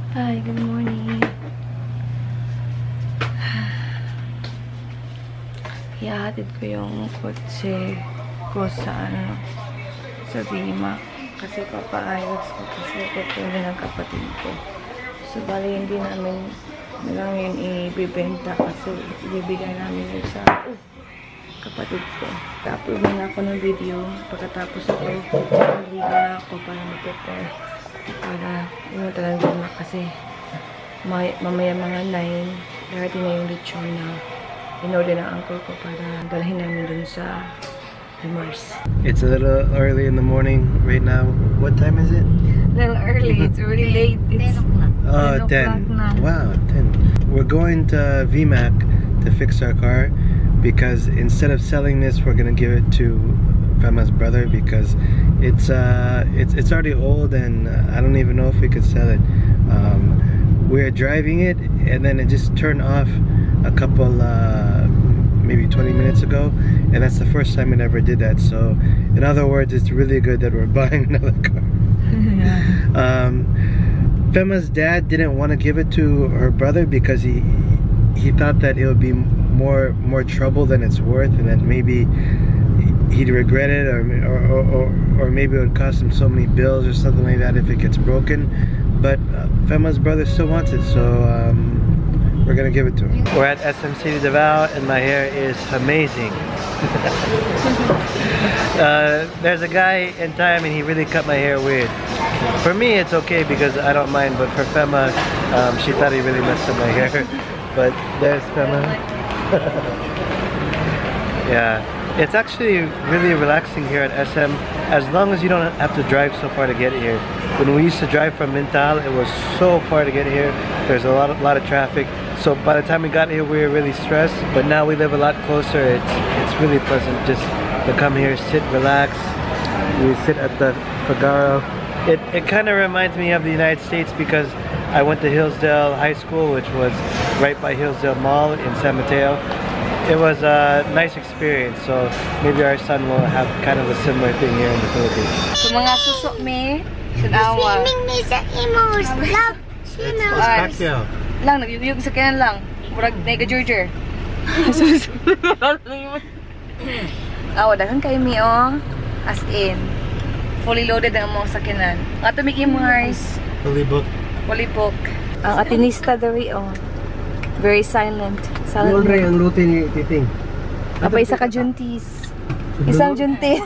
Hi, good morning. Ihahatid ko yung kotse ko sa sa Vima kasi papaayos ko kasi pupunta ng kapatid ko. So bali hindi namin lang yun ibibenta kasi ibibigay namin yun sa kapatid ko. Tapos na ako ng video pagkatapos ito naligo na ako para mag-prepare para pumunta ng Vima kasi mamaya mga 9 darating na yung lechon na in-order ng uncle ko para dalhin namin dun sa Mars. It's a little early in the morning right now. What time is it? A little early. It's already late. It's 10. Wow, 10. We're going to VMAC to fix our car because instead of selling this, we're gonna give it to Fema's brother because it's already old and I don't even know if we could sell it. We're driving it and then it just turned off a couple maybe 20 minutes ago, and that's the first time it ever did that. So in other words, it's really good that we're buying another car. Fema's dad didn't want to give it to her brother because he thought that it would be more trouble than it's worth, and that maybe he'd regret it, or maybe it would cost him so many bills or something like that if it gets broken. But Fema's brother still wants it, so we're gonna give it to him. We're at SM City Davao and my hair is amazing. There's a guy in time and he really cut my hair weird. For me it's okay because I don't mind, but for Fema, she thought he really messed up my hair. But there's Fema. Yeah, it's actually really relaxing here at SM as long as you don't have to drive so far to get here. When we used to drive from Mintal, it was so far to get here. There's a lot of traffic. So by the time we got here, we were really stressed. But now we live a lot closer. It's really pleasant just to come here, sit, relax. We sit at the Figaro. It kind of reminds me of the United States because I went to Hillsdale High School, which was right by Hillsdale Mall in San Mateo. It was a nice experience, so maybe our son will have kind of a similar thing here in the Philippines. So mga susok me, sinawa. Swimming me sa imos. Love, swimming. Pacquiao. Lang, nagyuyog sa kanan lang. Murag nega Georgia. Awa, dahan kayo mi, oh. As in, fully loaded ang mga sakinan. Nga tumiki Mars. Fully booked. Fully booked. Ang atinista dari, oh. Very silent. Silent. Ulray ang route ni Titing. Apa isa ka juntis. Isang juntis.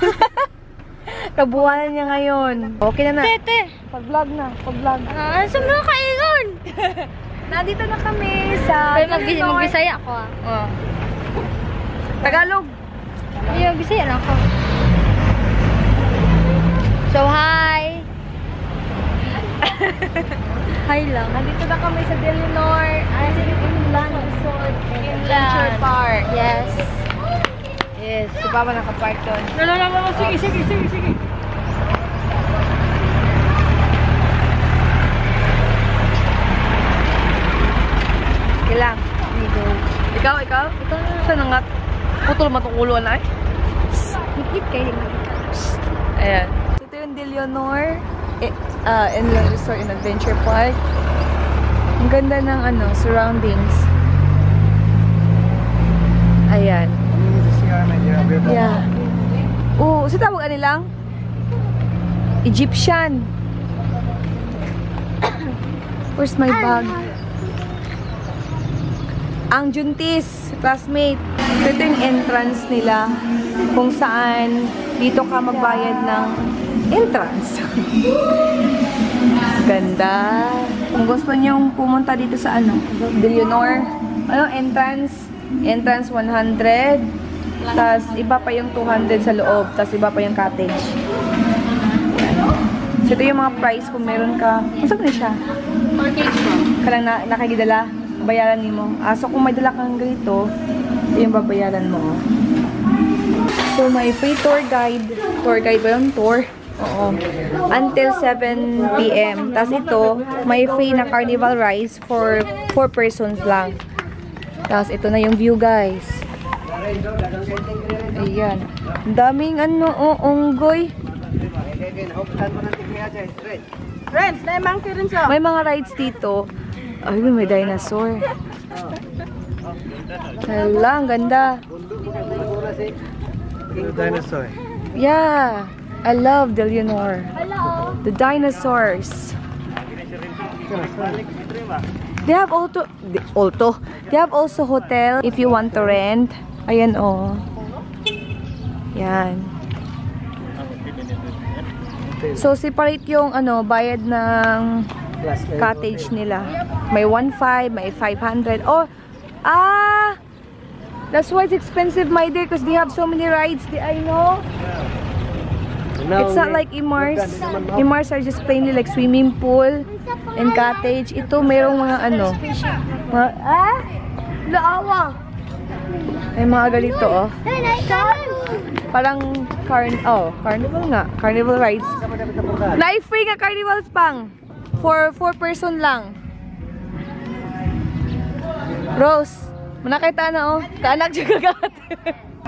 Kabuhanan niya ngayon. Okay na na. Tete. Pag-vlog na. Pag-vlog. Saan mo kaigon? Nandito na kami sa Magbisaya ako ah. Oh. Tagalog. Yung Bisaya lang ako. So, hi! Hi lang. Nandito na kami sa Delinor. Inland Resort and Adventure Park. Yes. Yes. Si Papa nakapark doon. No. Sige. Ilang? Ikaw? Ikaw na. Saan nga? Putol matunguluan na eh. Hikit kayo. Ayan. Ito yung Delinor Inland Resort and Adventure Park. Ang ganda ng surroundings. Ayan. Yeah. Sa tawag nilang? Egyptian. Where's my bag? Ang juntis, classmate. Ito yung entrance nila kung saan dito ka magbayad ng entrance. Ganda. Kung gusto nyo pumunta dito sa Delinor, entrance 100, tas iba pa yung 200 sa loob, tas iba pa yung cottage. So ito yung mga price kung meron ka. Masag na siya? Kalang nakagidala, bayaran mo. So kung may dala kang ganito, ito yung babayaran mo. So may free tour guide. Tour guide ba yun? Tour? Oo. Until 7 PM. Tapos ito, may free na carnival rides for 4 persons lang. Tapos ito na yung view, guys. Ayan. Daming unggoy. Friends, may monkey rin siya. May mga rides dito. Ayun, may dinosaur. Hala, ang ganda. The dinosaur. Yeah, I love the Leonor. The dinosaurs. They have They have also hotel if you want to rent. Ayan oh. Yan. So separate yung ano, bayad ng cottage nila. May 1,500, may 500. Oh, that's why it's expensive, my dear, because they have so many rides. I know. It's not like Imars. Imars are just plainly like swimming pool and cottage. Ito mayroong mga ano. Laawa. May mga ganito oh. Parang carnival nga. Carnival rides. Na-free nga carnivals pang. For 4 person lang. Rose, manakita na oh. Kaanak siya kagat.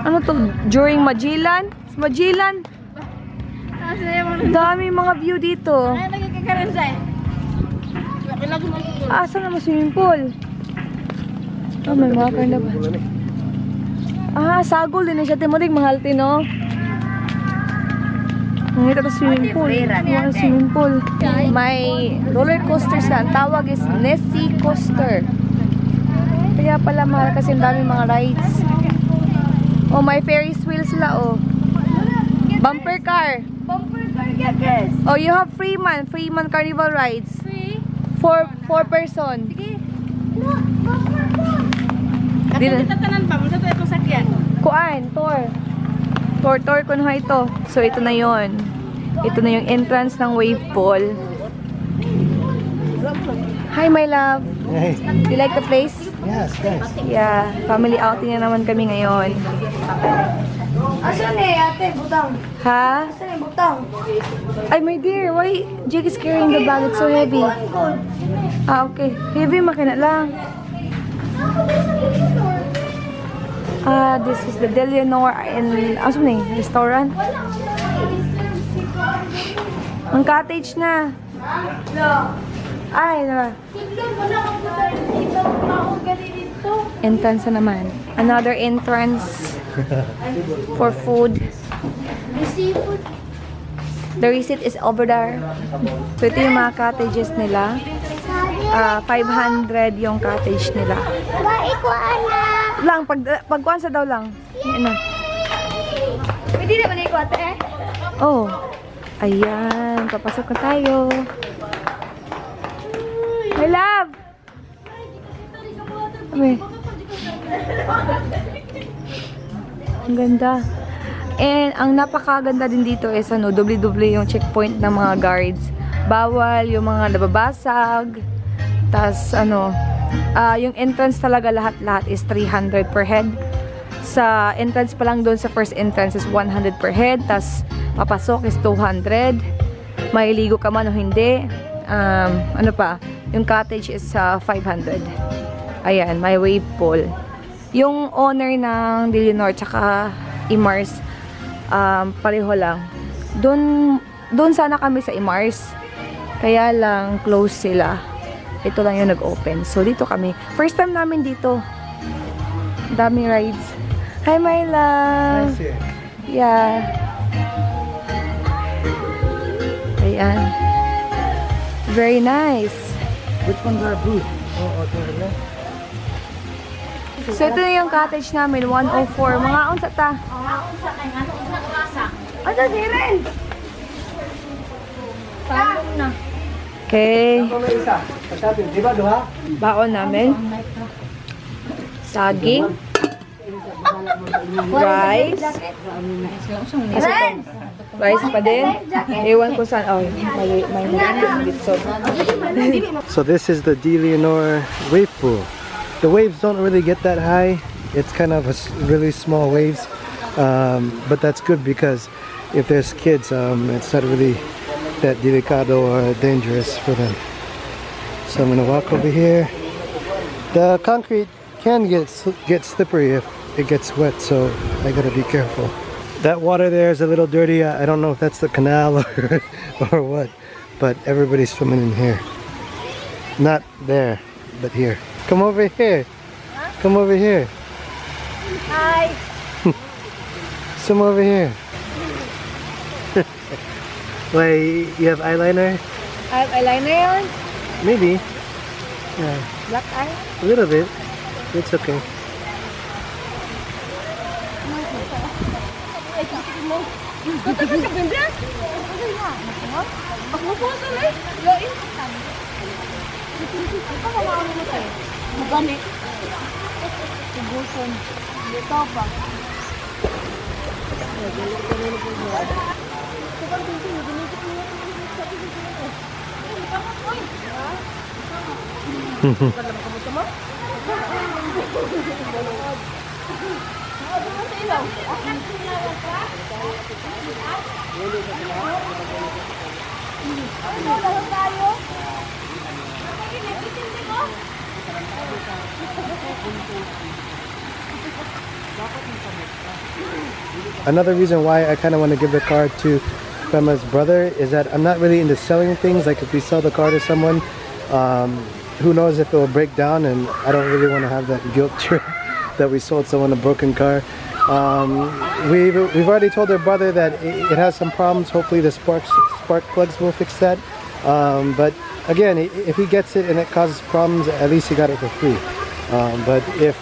Ano to? During Magellan? Magellan? Dami mga view dito. Saan naman swimming pool? Oh, may mga carnival. Sagol din na siya. Timorig, mahal din, no? Ito na swimming pool. Swimming pool. May roller coasters na. Ang tawag is Nessie Coaster. Kaya pala mahal kasi ang dami mga rides. Oh, may Ferris wheel sila, oh. Bumper car. Bumper car, yes. Oh, you have Freeman Carnival rides. Free? For 4 person. Sige. No, bumper car. Kasi kita tanan pa, mo sa ito sakyan. Kuan, tour ko na ito. So ito na yon. Ito na yung entrance ng wave pool. Hi my love. Hey. You like the place? Yes, thanks. Yeah, family outing na naman kami ngayon. Asan eh, ate? Butang. Ha? Asan eh, butang? Ay my dear, why Jake is carrying the bag? It's so heavy. Okay. Heavy makina lang. This is the Leonor in restaurant. Ang cottage na. Ay, diba? Entrance na naman. Another entrance for food. The receipt is over there. So ito yung mga cottages nila. 500 yung cottage nila. Lang, pagkuhan sa daw lang. Ano? Pwede naman na ate eh. Oh. Ayan. Papasok na tayo. My love! Ay. Ang ganda. And ang napakaganda din dito is doble-doble yung checkpoint ng mga guards. Bawal yung mga nababasag. Tas yung entrance talaga lahat-lahat is 300 per head. Sa entrance pa lang doon sa first entrance is 100 per head. Tas papasok is 200. Mailigo ka man o hindi. Ano pa? Yung cottage is 500. Ayan, may wave pool. Yung owner ng Leonor tsaka Imars, pareho lang. Doon sana kami sa Imars. Kaya lang close sila. Ito lang yung nag-open. So dito kami. First time namin dito. Daming rides. Hi my love. Yeah. Ayan. Very nice. Which ones are blue? So ito na yung cottage namin, 104. Mga unsa ta? Ano si Ren? Okay. Baon namin. Saging. Rice. Rice pa din. Ewan ko saan. Oh, may So this is the De Leonor wave pool. The waves don't really get that high. It's kind of really small waves, but that's good because if there's kids, it's not really that delicado or dangerous for them. So I'm gonna walk over here. The concrete can get slippery if it gets wet, so I gotta be careful. That water there is a little dirty. I don't know if that's the canal or what, but everybody's swimming in here. Not there, but here. Come over here. Come over here. Hi. Swim over here. Why, you have eyeliner? I have eyeliner on. Maybe. Yeah, Black eye. a little bit. It's okay. Another reason why I kind of want to give the car to Fema's brother is that I'm not really into selling things. Like if we sell the car to someone, who knows if it will break down, and I don't really want to have that guilt trip that we sold someone a broken car. We've already told their brother that it has some problems. Hopefully the spark plugs will fix that. But again, if he gets it and it causes problems, at least he got it for free. But if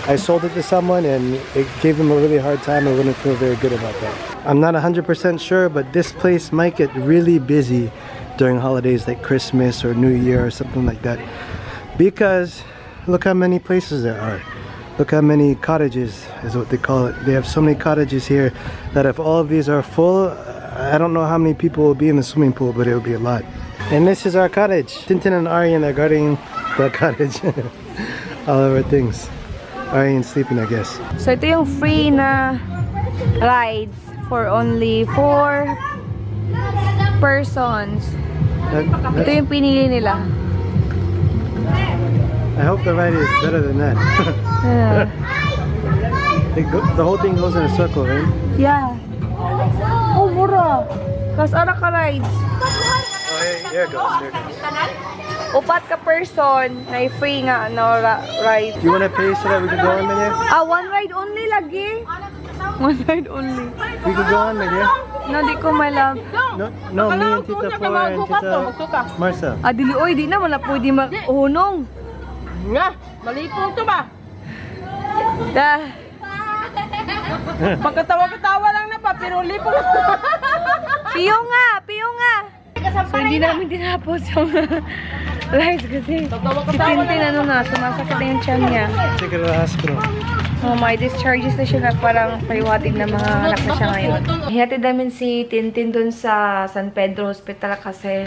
I sold it to someone and it gave them a really hard time, I wouldn't feel very good about that. I'm not 100% sure, but this place might get really busy during holidays like Christmas or New Year or something like that. Because look how many places there are. Look how many cottages is what they call it. They have so many cottages here that if all of these are full, I don't know how many people will be in the swimming pool, but it will be a lot. And this is our cottage. Tintin and Aryan are guarding the cottage. All of our things. Aryan's sleeping, I guess. So ito yung free na rides for only 4 persons. Ito yung pinili nila. I hope the ride is better than that. Yeah. The whole thing goes in a circle, right? Yeah. Oh, mura. Kas ara ka rides. Oh, here it goes. Here it goes. Upat ka person na free nga ride. You want to pay so that we can go on, Manya? One ride only lagi. One ride only. We can go on, Manya? No, di ko my love. No, me and Tita Flor and Tita Marcel. Dili, oy, di na wala pwede mag-uhunong. Nga, malipong to ba? Dah. Pagkatawa-katawa lang na pa, pero lipong. Piyo nga, piyo nga. So, hindi namin tinapos yung rides kasi si Tintin sumasakit na yung tiyan niya. Take her to the hospital. Oh, may discharges na siya na parang paliwatig na mga anak na siya ngayon. Hihatid namin si Tintin dun sa San Pedro Hospital kasi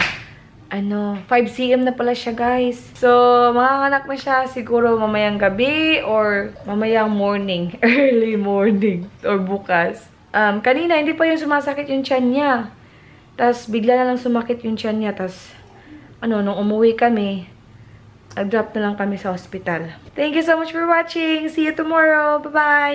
5 cm na pala siya, guys. So, mga anak na siya siguro mamayang gabi or mamayang morning. Early morning or bukas. Kanina, hindi pa yung sumasakit yung tiyan niya. Tapos, bigla na lang sumakit yung tiyan niya. Tapos, nung umuwi kami, nag-drop na lang kami sa hospital. Thank you so much for watching. See you tomorrow. Bye-bye!